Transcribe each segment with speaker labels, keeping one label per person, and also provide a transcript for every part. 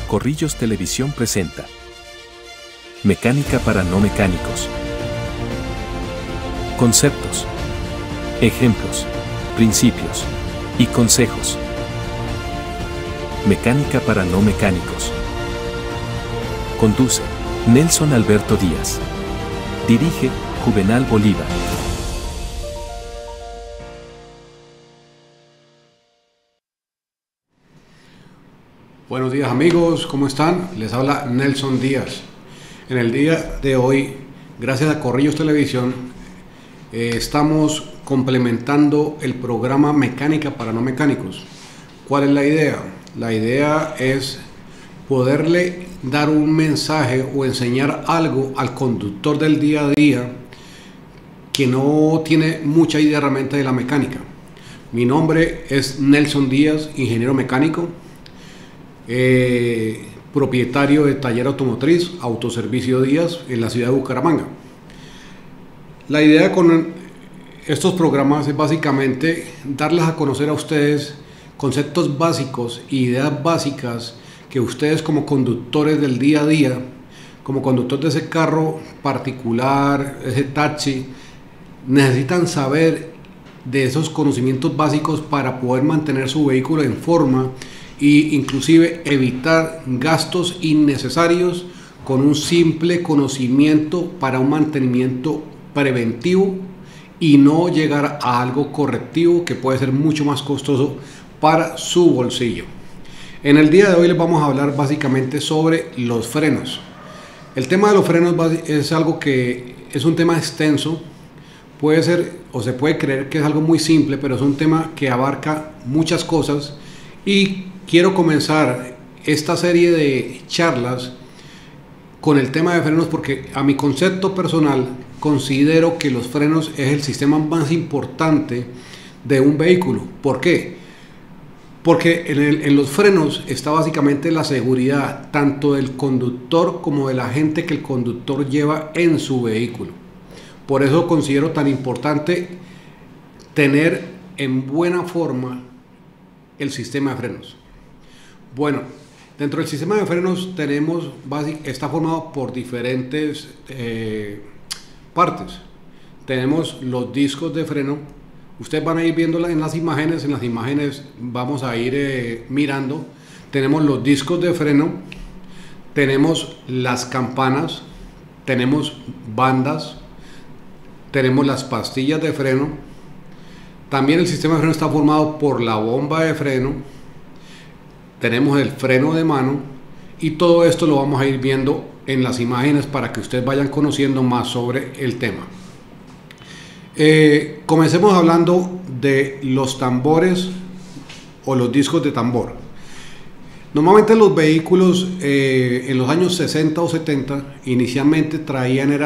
Speaker 1: Corrillos Televisión presenta Mecánica para no mecánicos. Conceptos, ejemplos, principios y consejos. Mecánica para no mecánicos. Conduce Nelson Alberto Díaz. Dirige Juvenal Bolívar.
Speaker 2: Buenos días amigos, ¿cómo están? Les habla Nelson Díaz. En el día de hoy, gracias a Corrillos Televisión, estamos complementando el programa Mecánica para no mecánicos. ¿Cuál es la idea? La idea es poderle dar un mensaje o enseñar algo al conductor del día a día que no tiene mucha idea realmente de la mecánica. Mi nombre es Nelson Díaz, ingeniero mecánico, propietario de taller automotriz Autoservicio Díaz en la ciudad de Bucaramanga. La idea con estos programas es básicamente darles a conocer a ustedes conceptos básicos e ideas básicas que ustedes como conductores del día a día, como conductor de ese carro particular, ese taxi, necesitan saber de esos conocimientos básicos para poder mantener su vehículo en forma e inclusive evitar gastos innecesarios con un simple conocimiento para un mantenimiento preventivo y no llegar a algo correctivo que puede ser mucho más costoso para su bolsillo. En el día de hoy les vamos a hablar básicamente sobre los frenos. El tema de los frenos es algo que es un tema extenso, puede ser o se puede creer que es algo muy simple, pero es un tema que abarca muchas cosas y quiero comenzar esta serie de charlas con el tema de frenos porque a mi concepto personal considero que los frenos es el sistema más importante de un vehículo. ¿Por qué? Porque en los frenos está básicamente la seguridad tanto del conductor como de la gente que el conductor lleva en su vehículo. Por eso considero tan importante tener en buena forma el sistema de frenos. Bueno, dentro del sistema de frenos está formado por diferentes partes. Tenemos los discos de freno. Ustedes van a ir viendo en las imágenes vamos a ir mirando. Tenemos los discos de freno, tenemos las campanas, tenemos bandas, tenemos las pastillas de freno. También el sistema de freno está formado por la bomba de freno, tenemos el freno de mano y todo esto lo vamos a ir viendo en las imágenes para que ustedes vayan conociendo más sobre el tema. Comencemos hablando de los tambores o los discos de tambor. Normalmente los vehículos en los años 60 o 70 inicialmente traían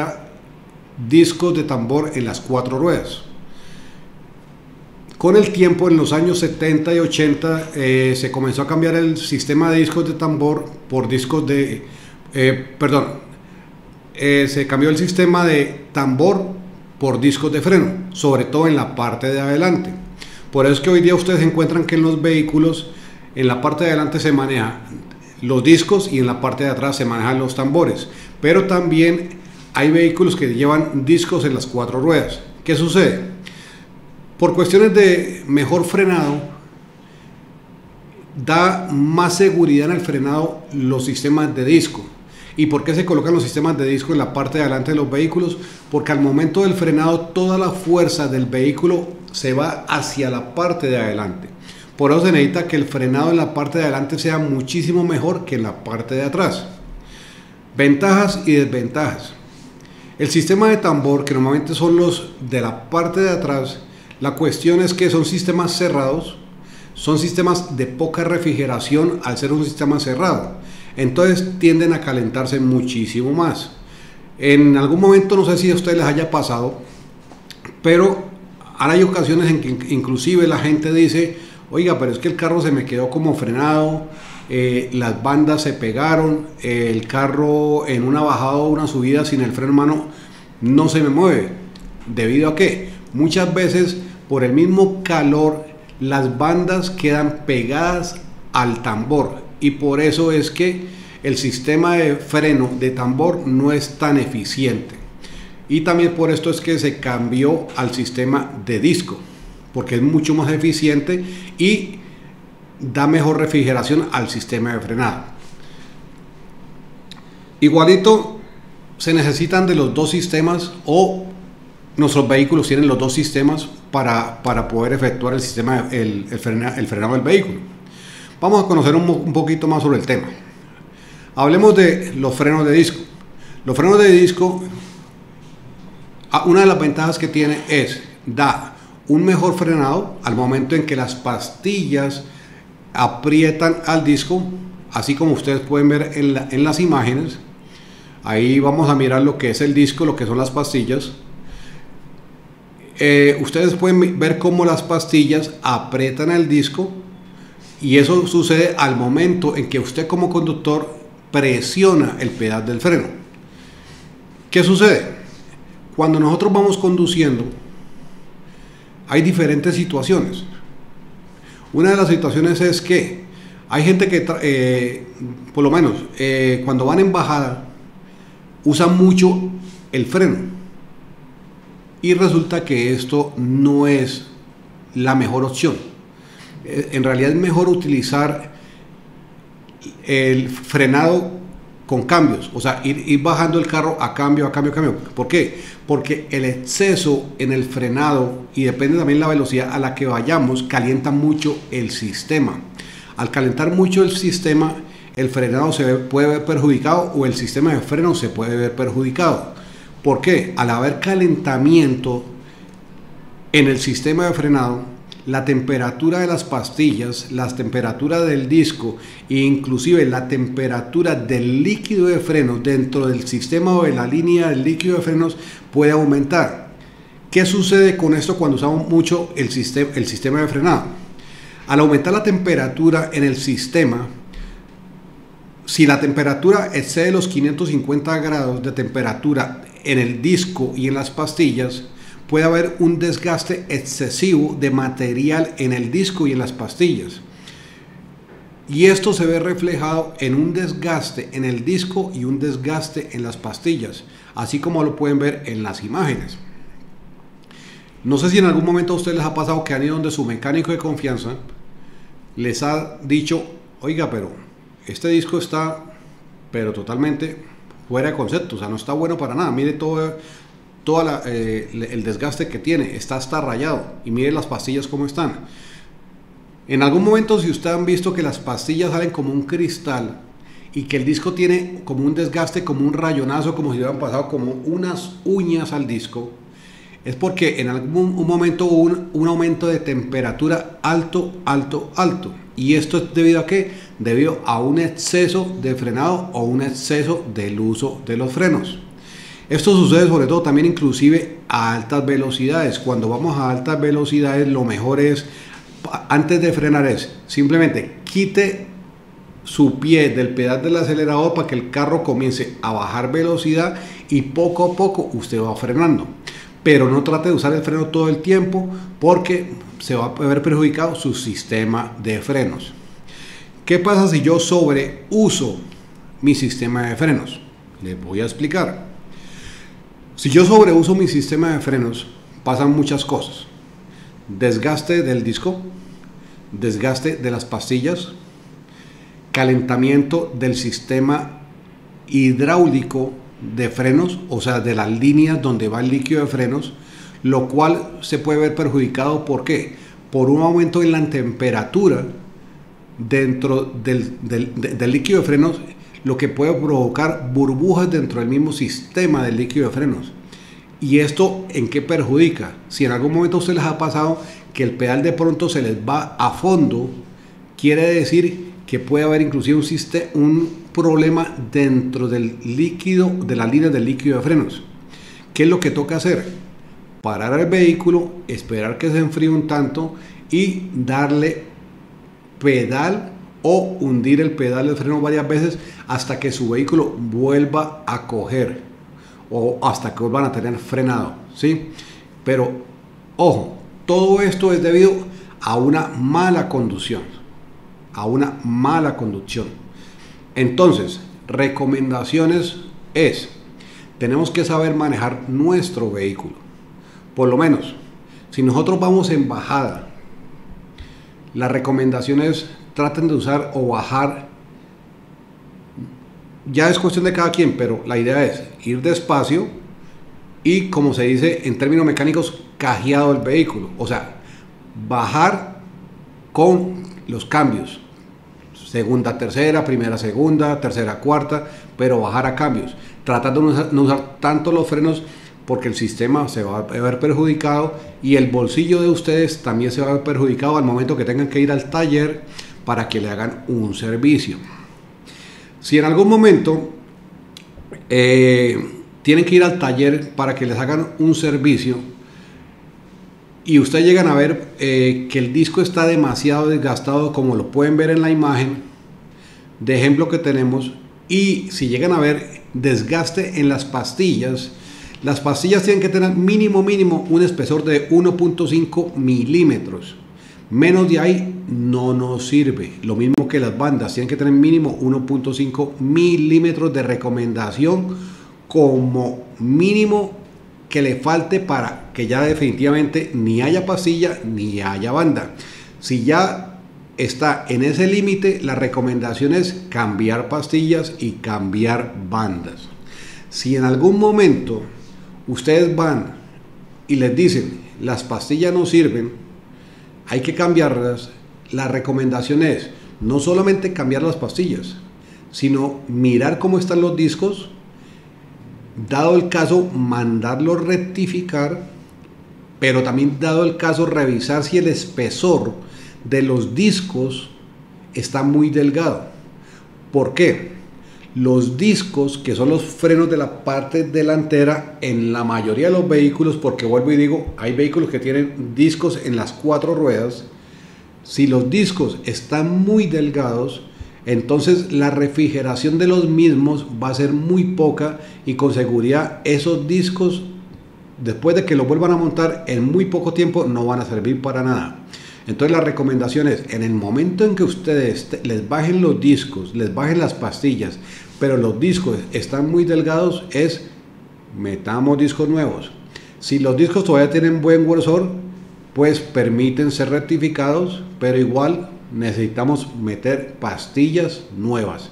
Speaker 2: discos de tambor en las 4 ruedas. Con el tiempo, en los años 70 y 80, se comenzó a cambiar el sistema de discos de tambor por discos de... se cambió el sistema de tambor por discos de freno, sobre todo en la parte de adelante. Por eso es que hoy día ustedes encuentran que en los vehículos, en la parte de adelante se manejan los discos y en la parte de atrás se manejan los tambores. Pero también hay vehículos que llevan discos en las 4 ruedas. ¿Qué sucede? Por cuestiones de mejor frenado, da más seguridad en el frenado los sistemas de disco. ¿Y por qué se colocan los sistemas de disco en la parte de adelante de los vehículos? Porque al momento del frenado toda la fuerza del vehículo se va hacia la parte de adelante. Por eso se necesita que el frenado en la parte de adelante sea muchísimo mejor que en la parte de atrás. Ventajas y desventajas. El sistema de tambor, que normalmente son los de la parte de atrás, la cuestión es que son sistemas cerrados, son sistemas de poca refrigeración al ser un sistema cerrado. Entonces tienden a calentarse muchísimo más. En algún momento, no sé si a ustedes les haya pasado, pero hay ocasiones en que inclusive la gente dice: oiga, pero es que el carro se me quedó como frenado, las bandas se pegaron, el carro en una bajada o una subida sin el freno en mano no se me mueve. ¿Debido a qué? Muchas veces por el mismo calor las bandas quedan pegadas al tambor y por eso es que el sistema de freno de tambor no es tan eficiente. Y también por esto es que se cambió al sistema de disco, porque es mucho más eficiente y da mejor refrigeración al sistema de frenado. Igualito se necesitan de los dos sistemas, o nuestros vehículos tienen los dos sistemas para poder efectuar el sistema el frenado del vehículo. Vamos a conocer un poquito más sobre el tema. Hablemos de los frenos de disco. Los frenos de disco, una de las ventajas que tiene es da un mejor frenado al momento en que las pastillas aprietan al disco, así como ustedes pueden ver en las imágenes. Ahí vamos a mirar lo que es el disco, lo que son las pastillas. Ustedes pueden ver cómo las pastillas aprietan el disco, y eso sucede al momento en que usted como conductor presiona el pedal del freno. ¿Qué sucede? Cuando nosotros vamos conduciendo, hay diferentes situaciones. Una de las situaciones es que hay gente que, por lo menos, cuando van en bajada, usan mucho el freno. Y resulta que esto no es la mejor opción. En realidad es mejor utilizar el frenado con cambios, o sea, ir bajando el carro a cambio. ¿Por qué? Porque el exceso en el frenado, y depende también la velocidad a la que vayamos, calienta mucho el sistema. Al calentar mucho el sistema, el frenado puede ver perjudicado, o el sistema de freno se puede ver perjudicado. ¿Por qué? Al haber calentamiento en el sistema de frenado, la temperatura de las pastillas, la temperatura del disco e inclusive la temperatura del líquido de frenos dentro del sistema o de la línea del líquido de frenos puede aumentar. ¿Qué sucede con esto cuando usamos mucho el sistema de frenado? Al aumentar la temperatura en el sistema, si la temperatura excede los 550 grados de temperatura en el disco y en las pastillas, puede haber un desgaste excesivo de material en el disco y en las pastillas. Y esto se ve reflejado en un desgaste en el disco y un desgaste en las pastillas, así como lo pueden ver en las imágenes. No sé si en algún momento a ustedes les ha pasado que han ido donde su mecánico de confianza les ha dicho: oiga, pero este disco está totalmente fuera de concepto, o sea, no está bueno para nada, mire todo el desgaste que tiene, está hasta rayado, y mire las pastillas cómo están. En algún momento, si ustedes han visto que las pastillas salen como un cristal y que el disco tiene como un desgaste, como un rayonazo, como si hubieran pasado como unas uñas al disco, es porque en algún momento hubo un aumento de temperatura alto. ¿Y esto es debido a qué? Debido a un exceso de frenado o un exceso del uso de los frenos. Esto sucede sobre todo también inclusive a altas velocidades. Cuando vamos a altas velocidades, lo mejor es, antes de frenar, es simplemente quite su pie del pedal del acelerador para que el carro comience a bajar velocidad, y poco a poco usted va frenando. Pero no trate de usar el freno todo el tiempo, porque se va a ver perjudicado su sistema de frenos. ¿Qué pasa si yo sobreuso mi sistema de frenos? Les voy a explicar. Si yo sobreuso mi sistema de frenos, pasan muchas cosas. Desgaste del disco, desgaste de las pastillas, calentamiento del sistema hidráulico de frenos, o sea, de las líneas donde va el líquido de frenos, lo cual se puede ver perjudicado. ¿Por qué? Por un aumento en la temperatura dentro del líquido de frenos, lo que puede provocar burbujas dentro del mismo sistema del líquido de frenos. ¿Y esto en qué perjudica? Si en algún momento a ustedes les ha pasado que el pedal de pronto se les va a fondo, quiere decir que puede haber inclusive un problema dentro del líquido, de la línea del líquido de frenos. ¿Qué es lo que toca hacer? Parar el vehículo, esperar que se enfríe un tanto y darle pedal o hundir el pedal del freno varias veces hasta que su vehículo vuelva a coger, o hasta que vuelvan a tener frenado, ¿sí? Pero ojo, todo esto es debido a una mala conducción. a una mala conducción. Entonces, recomendaciones es, tenemos que saber manejar nuestro vehículo. Por lo menos, si nosotros vamos en bajada, la recomendación es traten de usar o bajar. Ya es cuestión de cada quien, pero la idea es ir despacio y, como se dice en términos mecánicos, cajeado el vehículo. O sea, bajar con los cambios. Segunda, tercera, primera, segunda, tercera, cuarta, pero bajar a cambios. Tratando de no usar tanto los frenos porque el sistema se va a ver perjudicado y el bolsillo de ustedes también se va a ver perjudicado al momento que tengan que ir al taller para que le hagan un servicio. Si en algún momento tienen que ir al taller para que les hagan un servicio y ustedes llegan a ver que el disco está demasiado desgastado, como lo pueden ver en la imagen de ejemplo que tenemos, y si llegan a ver desgaste en las pastillas tienen que tener mínimo un espesor de 1.5 milímetros. Menos de ahí no nos sirve. Lo mismo que las bandas, tienen que tener mínimo 1.5 milímetros de recomendación como mínimo que le falte para que ya definitivamente ni haya pastilla ni haya banda. Si ya está en ese límite, la recomendación es cambiar pastillas y cambiar bandas. Si en algún momento ustedes van y les dicen las pastillas no sirven, hay que cambiarlas, la recomendación es no solamente cambiar las pastillas, sino mirar cómo están los discos, dado el caso mandarlos rectificar, pero también dado el caso revisar si el espesor de los discos está muy delgado. ¿Por qué? Los discos, que son los frenos de la parte delantera en la mayoría de los vehículos, porque vuelvo y digo, hay vehículos que tienen discos en las 4 ruedas, si los discos están muy delgados, entonces la refrigeración de los mismos va a ser muy poca y con seguridad esos discos, después de que los vuelvan a montar, en muy poco tiempo no van a servir para nada. Entonces la recomendación es, en el momento en que ustedes les bajen los discos, les bajen las pastillas, pero los discos están muy delgados, es metamos discos nuevos. Si los discos todavía tienen buen grosor, pues permiten ser rectificados, pero igual necesitamos meter pastillas nuevas.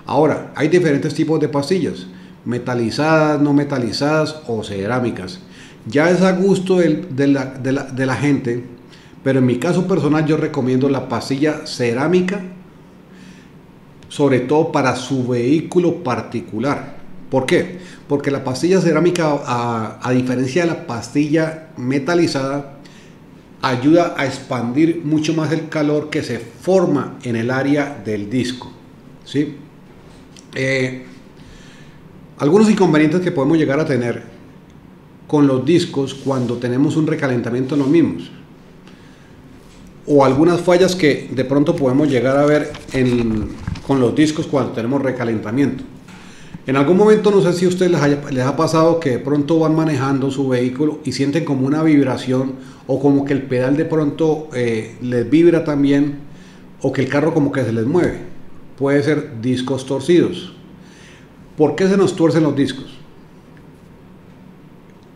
Speaker 2: Ahora, hay diferentes tipos de pastillas, metalizadas, no metalizadas o cerámicas. Ya es a gusto de la gente, pero en mi caso personal yo recomiendo la pastilla cerámica, sobre todo para su vehículo particular. ¿Por qué? Porque la pastilla cerámica, a diferencia de la pastilla metalizada, ayuda a expandir mucho más el calor que se forma en el área del disco, ¿sí? Algunos inconvenientes que podemos llegar a tener con los discos cuando tenemos un recalentamiento en los mismos, o algunas fallas que de pronto podemos llegar a ver con los discos cuando tenemos recalentamiento. En algún momento, no sé si a ustedes les ha pasado que de pronto van manejando su vehículo y sienten como una vibración, o como que el pedal de pronto les vibra también, o que el carro como que se les mueve. Puede ser discos torcidos. ¿Por qué se nos tuercen los discos?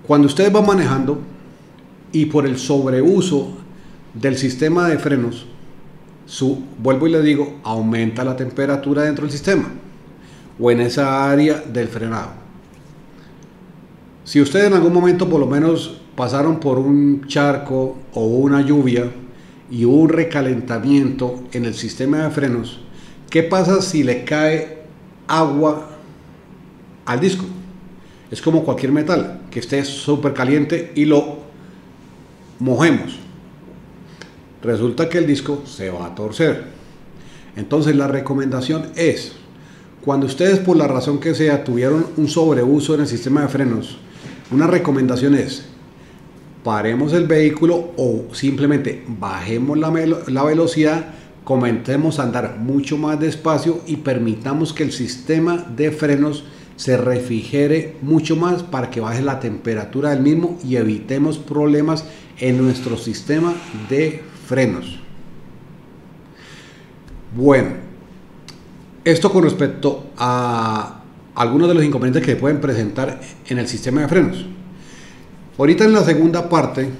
Speaker 2: Cuando ustedes van manejando y por el sobreuso del sistema de frenos, vuelvo y le digo, aumenta la temperatura dentro del sistema o en esa área del frenado. Si ustedes en algún momento por lo menos pasaron por un charco o una lluvia y hubo un recalentamiento en el sistema de frenos, ¿qué pasa si le cae agua al disco? Es como cualquier metal que esté súper caliente y lo mojemos. Resulta que el disco se va a torcer. Entonces la recomendación es, cuando ustedes por la razón que sea tuvieron un sobreuso en el sistema de frenos, una recomendación es, paremos el vehículo o simplemente bajemos la velocidad, comencemos a andar mucho más despacio y permitamos que el sistema de frenos se refrigere mucho más para que baje la temperatura del mismo y evitemos problemas en nuestro sistema de frenos. Bueno, esto con respecto a algunos de los inconvenientes que pueden presentar en el sistema de frenos. Ahorita en la segunda parte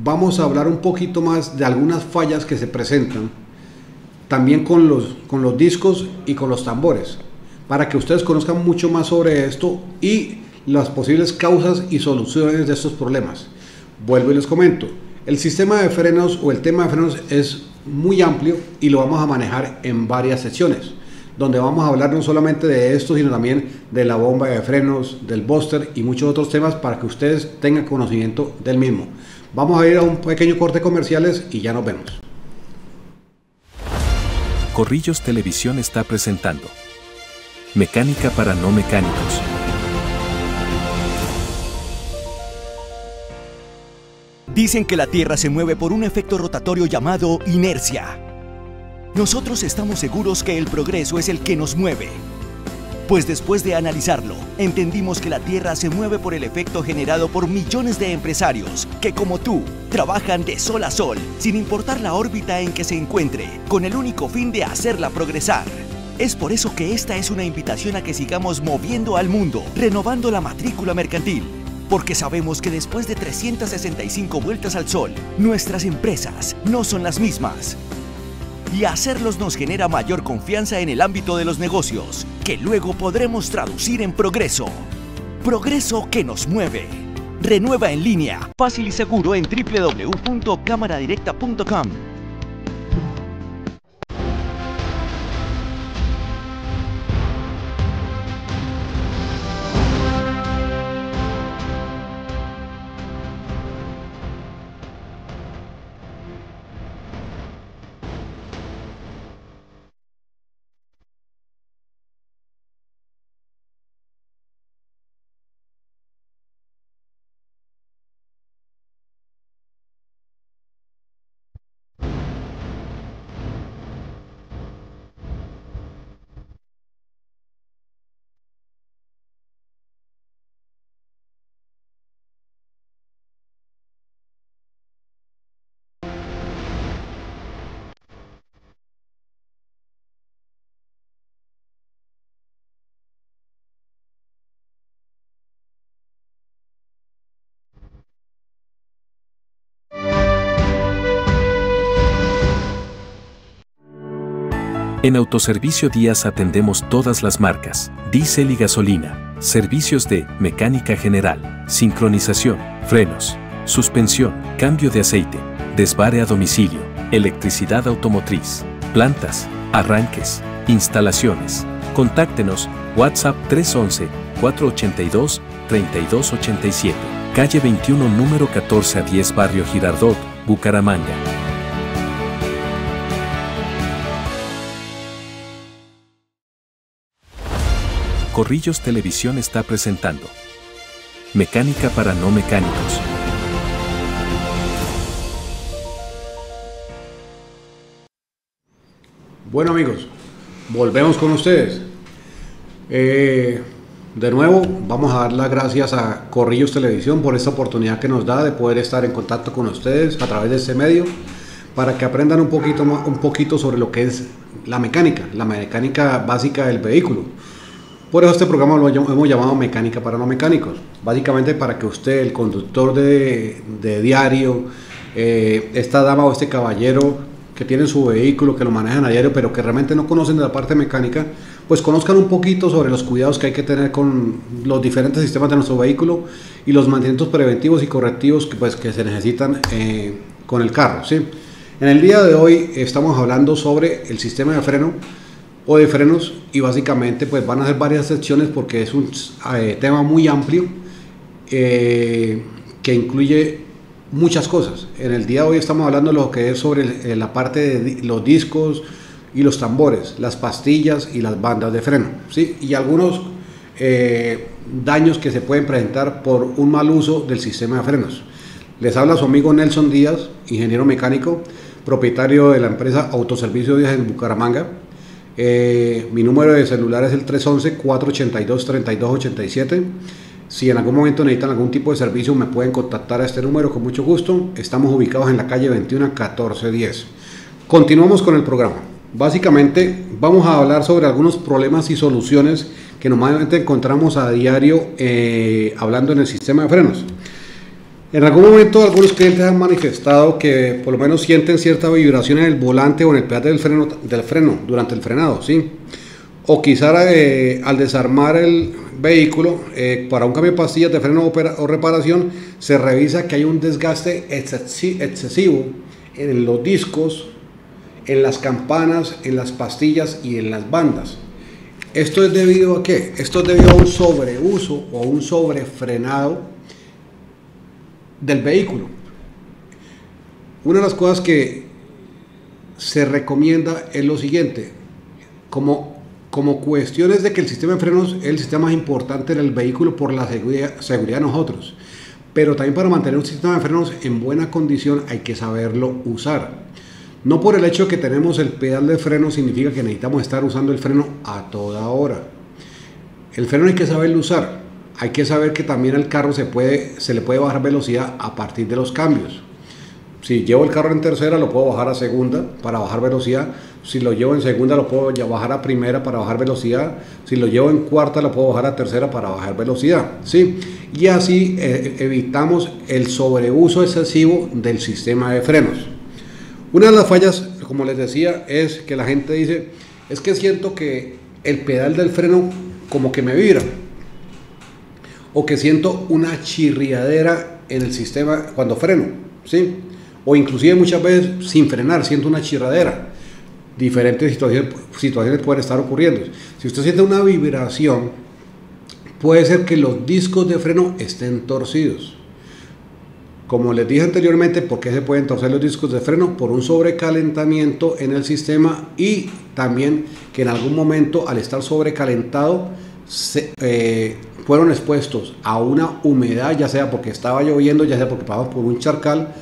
Speaker 2: vamos a hablar un poquito más de algunas fallas que se presentan también con los discos y con los tambores, para que ustedes conozcan mucho más sobre esto y las posibles causas y soluciones de estos problemas. Vuelvo y les comento, el sistema de frenos o el tema de frenos es muy amplio y lo vamos a manejar en varias secciones, donde vamos a hablar no solamente de esto, sino también de la bomba de frenos, del booster y muchos otros temas para que ustedes tengan conocimiento del mismo. Vamos a ir a un pequeño corte comerciales y ya nos vemos.
Speaker 1: Corrillos Televisión está presentando Mecánica para no mecánicos.
Speaker 3: Dicen que la Tierra se mueve por un efecto rotatorio llamado inercia. Nosotros estamos seguros que el progreso es el que nos mueve. Pues después de analizarlo, entendimos que la Tierra se mueve por el efecto generado por millones de empresarios que, como tú, trabajan de sol a sol, sin importar la órbita en que se encuentre, con el único fin de hacerla progresar. Es por eso que esta es una invitación a que sigamos moviendo al mundo, renovando la matrícula mercantil. Porque sabemos que después de 365 vueltas al sol, nuestras empresas no son las mismas. Y hacerlos nos genera mayor confianza en el ámbito de los negocios, que luego podremos traducir en progreso. Progreso que nos mueve. Renueva en línea, fácil y seguro en www.cámaradirecta.com.
Speaker 1: En Autoservicio Díaz atendemos todas las marcas, diésel y gasolina, servicios de mecánica general, sincronización, frenos, suspensión, cambio de aceite, desvare a domicilio, electricidad automotriz, plantas, arranques, instalaciones. Contáctenos, WhatsApp 311-482-3287, calle 21, número 14 a 10, Barrio Girardot, Bucaramanga. Corrillos Televisión está presentando Mecánica para no mecánicos.
Speaker 2: Bueno amigos, volvemos con ustedes. De nuevo vamos a dar las gracias a Corrillos Televisión por esta oportunidad que nos da de poder estar en contacto con ustedes a través de este medio, para que aprendan un poquito sobre lo que es la mecánica básica del vehículo. Por eso este programa lo hemos llamado Mecánica para no mecánicos, básicamente para que usted, el conductor de diario, esta dama o este caballero que tienen su vehículo, que lo manejan a diario, pero que realmente no conocen de la parte mecánica, pues conozcan un poquito sobre los cuidados que hay que tener con los diferentes sistemas de nuestro vehículo y los mantenimientos preventivos y correctivos que se necesitan con el carro, ¿sí? En el día de hoy estamos hablando sobre el sistema de freno o de frenos, y básicamente pues van a ser varias secciones porque es un tema muy amplio que incluye muchas cosas. En el día de hoy estamos hablando de lo que es sobre la parte de los discos y los tambores, las pastillas y las bandas de freno, ¿sí? Y algunos daños que se pueden presentar por un mal uso del sistema de frenos. Les habla su amigo Nelson Díaz, ingeniero mecánico, propietario de la empresa Autoservicio Díaz en Bucaramanga. Mi número de celular es el 311-482-3287. Si en algún momento necesitan algún tipo de servicio, me pueden contactar a este número con mucho gusto. Estamos ubicados en la calle 21 1410. Continuamos con el programa. Básicamente vamos a hablar sobre algunos problemas y soluciones que normalmente encontramos a diario hablando en el sistema de frenos. En algún momento algunos clientes han manifestado que por lo menos sienten cierta vibración en el volante o en el pedal del freno durante el frenado, ¿sí? O quizá al desarmar el vehículo para un cambio de pastillas de freno o reparación se revisa que hay un desgaste excesivo en los discos, en las campanas, en las pastillas y en las bandas. ¿Esto es debido a qué? Esto es debido a un sobreuso o un sobrefrenado del vehículo. Una de las cosas que se recomienda es lo siguiente: como cuestiones de que el sistema de frenos es el sistema más importante del vehículo por la seguridad de nosotros, pero también para mantener un sistema de frenos en buena condición hay que saberlo usar. No por el hecho de que tenemos el pedal de freno significa que necesitamos estar usando el freno a toda hora. El freno hay que saberlo usar. Hay que saber que también al carro se le puede bajar velocidad a partir de los cambios. Si llevo el carro en tercera, lo puedo bajar a segunda para bajar velocidad. Si lo llevo en segunda, lo puedo bajar a primera para bajar velocidad. Si lo llevo en cuarta, lo puedo bajar a tercera para bajar velocidad, ¿sí? Y así evitamos el sobreuso excesivo del sistema de frenos. Una de las fallas, como les decía, es que la gente dice: es que siento que el pedal del freno como que me vibra, o que siento una chirriadera en el sistema cuando freno, ¿sí? O inclusive muchas veces sin frenar siento una chirriadera. Diferentes situaciones pueden estar ocurriendo. Si usted siente una vibración, puede ser que los discos de freno estén torcidos. Como les dije anteriormente, ¿por qué se pueden torcer los discos de freno? Por un sobrecalentamiento en el sistema, y también que en algún momento al estar sobrecalentado fueron expuestos a una humedad, ya sea porque estaba lloviendo, ya sea porque pasamos por un charcal,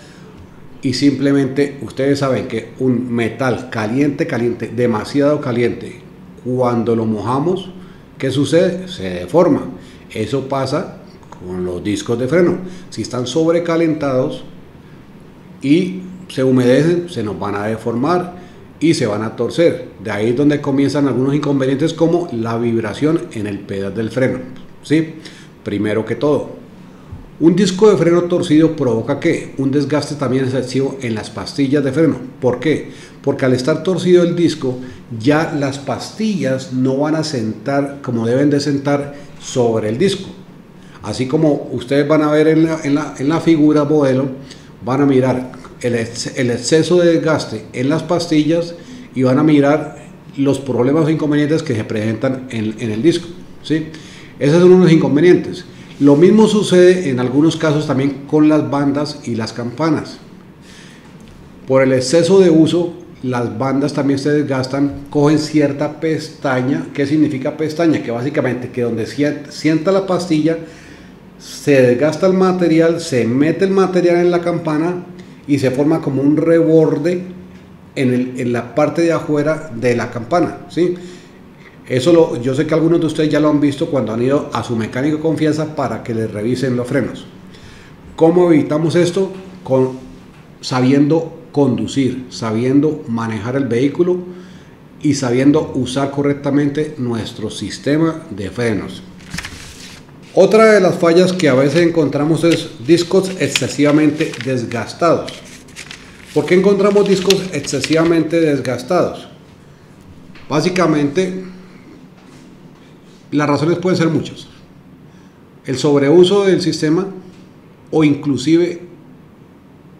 Speaker 2: y simplemente ustedes saben que un metal caliente, demasiado caliente, cuando lo mojamos, ¿qué sucede? Se deforma. Eso pasa con los discos de freno. Si están sobrecalentados y se humedecen, se nos van a deformar y se van a torcer. De ahí es donde comienzan algunos inconvenientes, como la vibración en el pedal del freno, ¿sí? Primero que todo, un disco de freno torcido provoca ¿qué? Un desgaste también excesivo en las pastillas de freno. ¿Por qué? Porque al estar torcido el disco, ya las pastillas no van a sentar como deben de sentar sobre el disco. Así como ustedes van a ver en la figura modelo, van a mirar el exceso de desgaste en las pastillas y van a mirar los problemas o inconvenientes que se presentan en el disco, ¿sí? Esos son unos inconvenientes. Lo mismo sucede en algunos casos también con las bandas y las campanas. Por el exceso de uso, las bandas también se desgastan, cogen cierta pestaña. ¿Qué significa pestaña? Que básicamente que donde sienta la pastilla, se desgasta el material, se mete el material en la campana y se forma como un reborde en la parte de afuera de la campana, ¿sí? Eso yo sé que algunos de ustedes ya lo han visto cuando han ido a su mecánico de confianza para que les revisen los frenos. ¿Cómo evitamos esto? Sabiendo conducir, sabiendo manejar el vehículo y sabiendo usar correctamente nuestro sistema de frenos. Otra de las fallas que a veces encontramos es discos excesivamente desgastados. ¿Por qué encontramos discos excesivamente desgastados? Básicamente, las razones pueden ser muchas. El sobreuso del sistema, o inclusive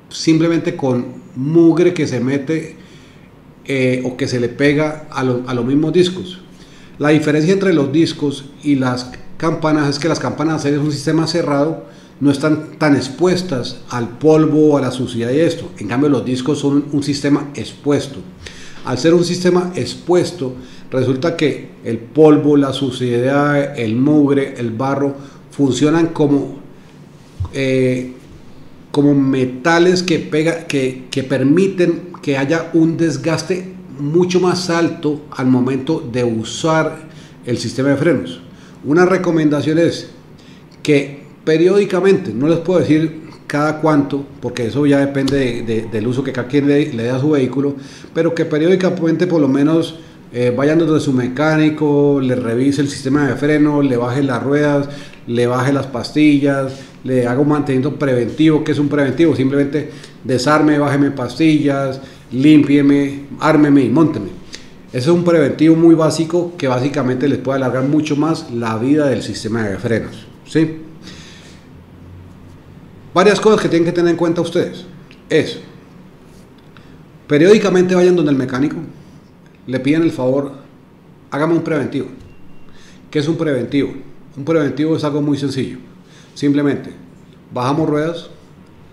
Speaker 2: simplemente con mugre que se mete o que se le pega a los mismos discos. La diferencia entre los discos y las campanas es que las campanas, al ser un sistema cerrado, no están tan expuestas al polvo o a la suciedad y esto. En cambio, los discos son un sistema expuesto. Al ser un sistema expuesto, resulta que el polvo, la suciedad, el mugre, el barro funcionan como metales que permiten que haya un desgaste mucho más alto al momento de usar el sistema de frenos. Una recomendación es que periódicamente, no les puedo decir cada cuánto, porque eso ya depende del uso que cada quien le dé a su vehículo, pero que periódicamente por lo menos vayan donde su mecánico, le revise el sistema de freno, le baje las ruedas, le baje las pastillas, le haga un mantenimiento preventivo. ¿Qué es un preventivo? Simplemente desarme, bájeme pastillas, límpieme, ármeme y mónteme. Ese es un preventivo muy básico que básicamente les puede alargar mucho más la vida del sistema de frenos, ¿sí? Varias cosas que tienen que tener en cuenta ustedes es, periódicamente vayan donde el mecánico, le piden el favor, hágame un preventivo. ¿Qué es un preventivo? Un preventivo es algo muy sencillo. Simplemente bajamos ruedas,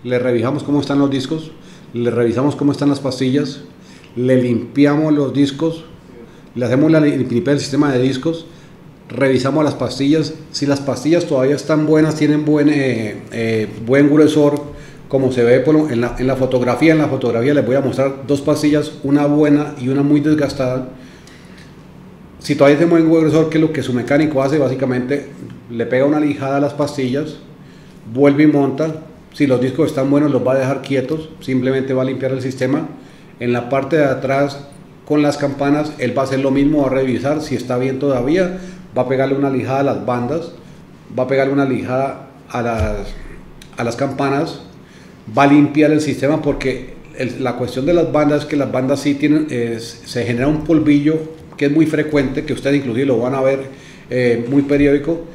Speaker 2: le revisamos cómo están los discos, le revisamos cómo están las pastillas, le limpiamos los discos, le hacemos la limpieza del sistema de discos, revisamos las pastillas. Si las pastillas todavía están buenas, tienen buen gruesor, como se ve en la fotografía. En la fotografía les voy a mostrar dos pastillas, una buena y una muy desgastada. Si todavía tiene buen gruesor, que es lo que su mecánico hace, básicamente le pega una lijada a las pastillas, vuelve y monta. Si los discos están buenos, los va a dejar quietos, simplemente va a limpiar el sistema. En la parte de atrás, con las campanas, él va a hacer lo mismo, va a revisar si está bien todavía, va a pegarle una lijada a las bandas, va a pegarle una lijada a las campanas, va a limpiar el sistema, porque la cuestión de las bandas es que las bandas sí tienen, se genera un polvillo que es muy frecuente, que ustedes inclusive lo van a ver muy periódico.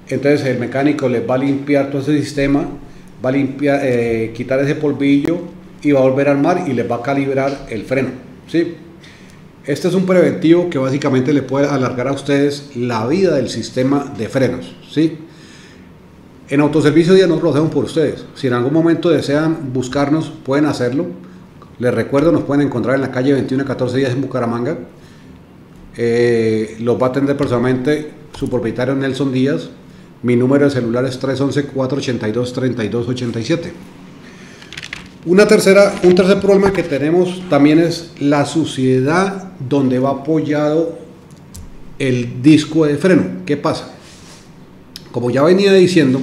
Speaker 2: Entonces el mecánico les va a limpiar todo ese sistema, va a limpiar, quitar ese polvillo y va a volver a armar y les va a calibrar el freno, ¿sí? Este es un preventivo que básicamente le puede alargar a ustedes la vida del sistema de frenos, ¿sí? En Autoservicio Díaz nosotros lo hacemos por ustedes. Si en algún momento desean buscarnos, pueden hacerlo. Les recuerdo, nos pueden encontrar en la calle 21 14 Díaz en Bucaramanga. Los va a atender personalmente su propietario Nelson Díaz. Mi número de celular es 311-482-3287. Un tercer problema que tenemos también es la suciedad donde va apoyado el disco de freno. ¿Qué pasa? Como ya venía diciendo,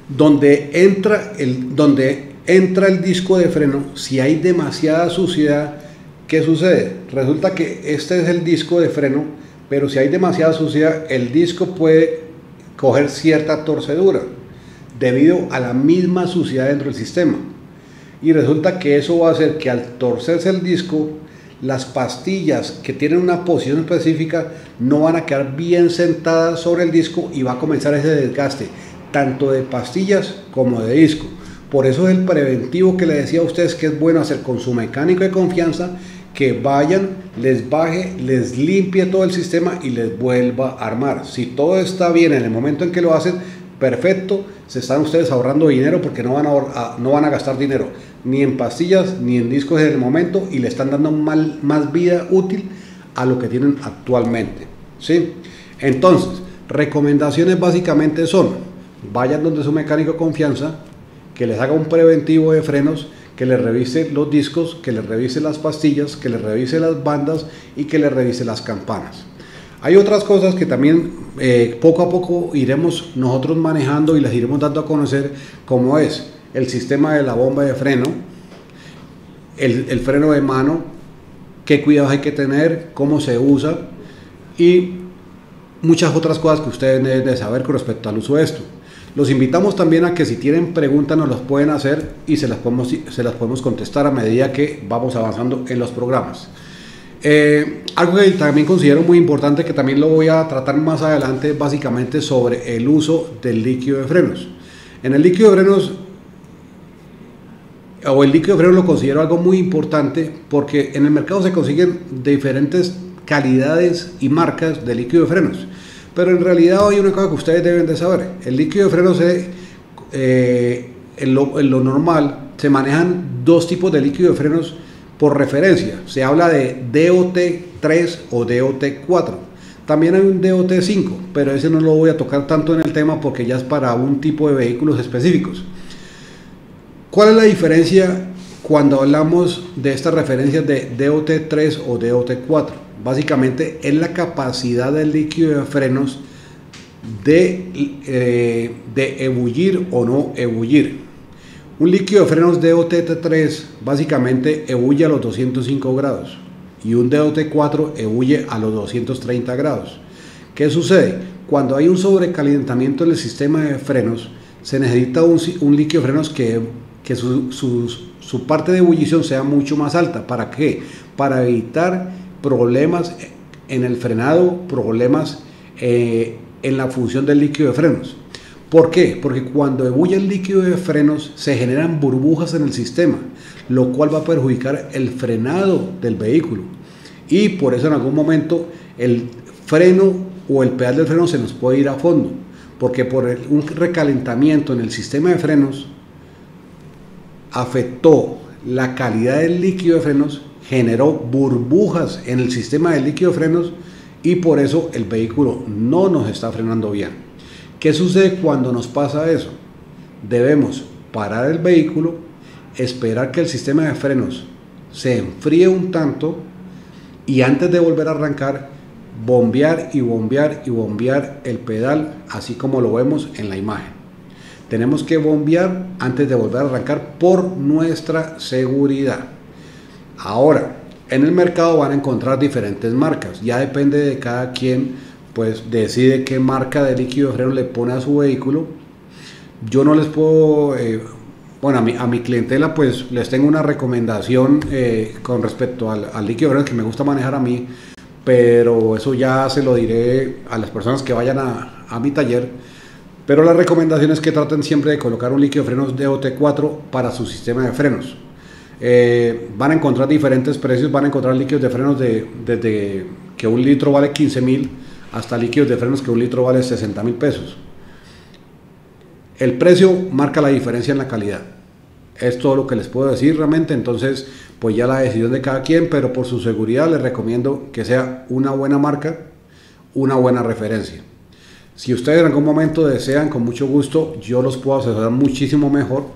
Speaker 2: donde entra el disco de freno, si hay demasiada suciedad, ¿qué sucede? Resulta que este es el disco de freno, pero si hay demasiada suciedad, el disco puede coger cierta torcedura debido a la misma suciedad dentro del sistema. Y resulta que eso va a hacer que al torcerse el disco, las pastillas que tienen una posición específica no van a quedar bien sentadas sobre el disco y va a comenzar ese desgaste, tanto de pastillas como de disco. Por eso es el preventivo que le decía a ustedes que es bueno hacer con su mecánico de confianza, que vayan, les baje, les limpie todo el sistema y les vuelva a armar. Si todo está bien en el momento en que lo hacen, perfecto, se están ustedes ahorrando dinero, porque no van a gastar dinero ni en pastillas ni en discos en el momento, y le están dando más vida útil a lo que tienen actualmente, ¿sí? Entonces, recomendaciones básicamente son: vayan donde su mecánico de confianza, que les haga un preventivo de frenos, que les revise los discos, que les revise las pastillas, que les revise las bandas y que les revise las campanas. Hay otras cosas que también poco a poco iremos nosotros manejando y las iremos dando a conocer, como es el sistema de la bomba de freno, el freno de mano, qué cuidados hay que tener, cómo se usa y muchas otras cosas que ustedes deben de saber con respecto al uso de esto. Los invitamos también a que si tienen preguntas nos las pueden hacer y se las podemos contestar a medida que vamos avanzando en los programas. Algo que también considero muy importante, que también lo voy a tratar más adelante, básicamente sobre el uso del líquido de frenos. En el líquido de frenos, el líquido de frenos lo considero algo muy importante, porque en el mercado se consiguen diferentes calidades y marcas de líquido de frenos. Pero en realidad hay una cosa que ustedes deben de saber: el líquido de frenos en lo normal se manejan dos tipos de líquido de frenos por referencia. Se habla de DOT3 o DOT4. También hay un DOT5, pero ese no lo voy a tocar tanto en el tema porque ya es para un tipo de vehículos específicos. ¿Cuál es la diferencia cuando hablamos de estas referencias de DOT3 o DOT4? Básicamente es la capacidad del líquido de frenos de ebullir o no ebullir. Un líquido de frenos DOT3 básicamente ebulle a los 205 grados y un DOT4 ebulle a los 230 grados. ¿Qué sucede? Cuando hay un sobrecalentamiento en el sistema de frenos, se necesita un líquido de frenos que su parte de ebullición sea mucho más alta. ¿Para qué? Para evitar problemas en el frenado, problemas en la función del líquido de frenos. ¿Por qué? Porque cuando ebulle el líquido de frenos se generan burbujas en el sistema, lo cual va a perjudicar el frenado del vehículo. Y por eso en algún momento el freno o el pedal del freno se nos puede ir a fondo, porque por un recalentamiento en el sistema de frenos afectó la calidad del líquido de frenos, generó burbujas en el sistema del líquido de frenos y por eso el vehículo no nos está frenando bien. ¿Qué sucede cuando nos pasa eso? Debemos parar el vehículo, esperar que el sistema de frenos se enfríe un tanto y antes de volver a arrancar, bombear y bombear y bombear el pedal, así como lo vemos en la imagen. Tenemos que bombear antes de volver a arrancar por nuestra seguridad. Ahora, en el mercado van a encontrar diferentes marcas, ya depende de cada quien, pues decide qué marca de líquido de freno le pone a su vehículo. Yo no les puedo, bueno, a mi clientela pues les tengo una recomendación con respecto al líquido de freno que me gusta manejar a mí, pero eso ya se lo diré a las personas que vayan a mi taller. Pero la recomendación es que traten siempre de colocar un líquido de frenos DOT4 para su sistema de frenos. Van a encontrar diferentes precios, van a encontrar líquidos de frenos desde que un litro vale 15.000 hasta líquidos de frenos que un litro vale 60.000 pesos. El precio marca la diferencia en la calidad. Es todo lo que les puedo decir realmente. Entonces pues ya la decisión de cada quien, pero por su seguridad les recomiendo que sea una buena marca, una buena referencia. Si ustedes en algún momento desean, con mucho gusto yo los puedo asesorar muchísimo mejor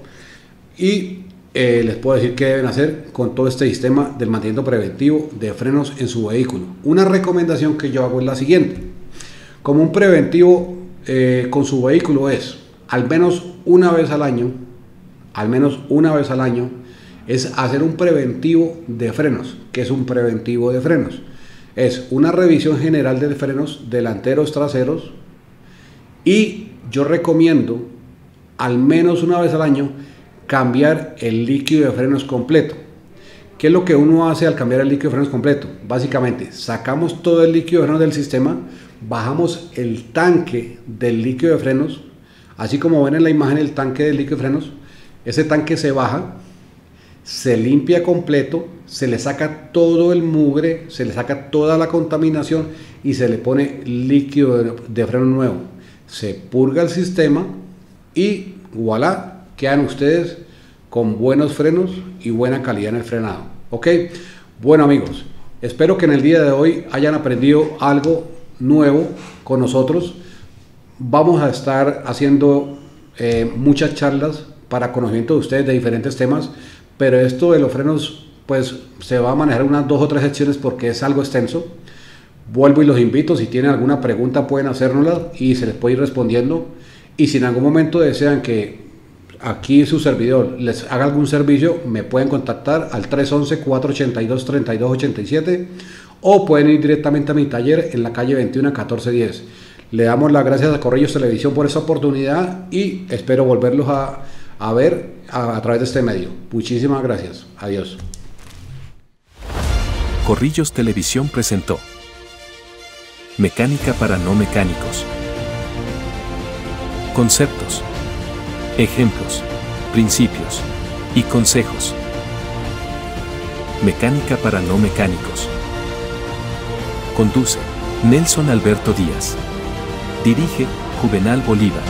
Speaker 2: y les puedo decir qué deben hacer con todo este sistema del mantenimiento preventivo de frenos en su vehículo. Una recomendación que yo hago es la siguiente: como un preventivo con su vehículo es al menos una vez al año, es hacer un preventivo de frenos. ¿Qué es un preventivo de frenos? Es una revisión general de frenos delanteros, traseros, y yo recomiendo al menos una vez al año cambiar el líquido de frenos completo. ¿Qué es lo que uno hace al cambiar el líquido de frenos completo? Básicamente sacamos todo el líquido de frenos del sistema, bajamos el tanque del líquido de frenos, así como ven en la imagen el tanque del líquido de frenos. Ese tanque se baja, se limpia completo, se le saca todo el mugre, se le saca toda la contaminación y se le pone líquido de freno nuevo. Se purga el sistema y voilà, quedan ustedes con buenos frenos y buena calidad en el frenado. ¿Ok? Bueno amigos, espero que en el día de hoy hayan aprendido algo nuevo con nosotros. Vamos a estar haciendo muchas charlas para conocimiento de ustedes de diferentes temas, pero esto de los frenos pues se va a manejar unas 2 o 3 secciones porque es algo extenso. Vuelvo y los invito, si tienen alguna pregunta pueden hacérnosla y se les puede ir respondiendo. Y si en algún momento desean que aquí su servidor les haga algún servicio, me pueden contactar al 311-482-3287 o pueden ir directamente a mi taller en la calle 21 1410. Le damos las gracias a Corrillos Televisión por esta oportunidad y espero volverlos a ver a través de este medio. Muchísimas gracias. Adiós.
Speaker 1: Corrillos Televisión presentó Mecánica para no mecánicos. Conceptos, ejemplos, principios y consejos. Mecánica para no mecánicos. Conduce Nelson Alberto Díaz. Dirige Juvenal Bolívar.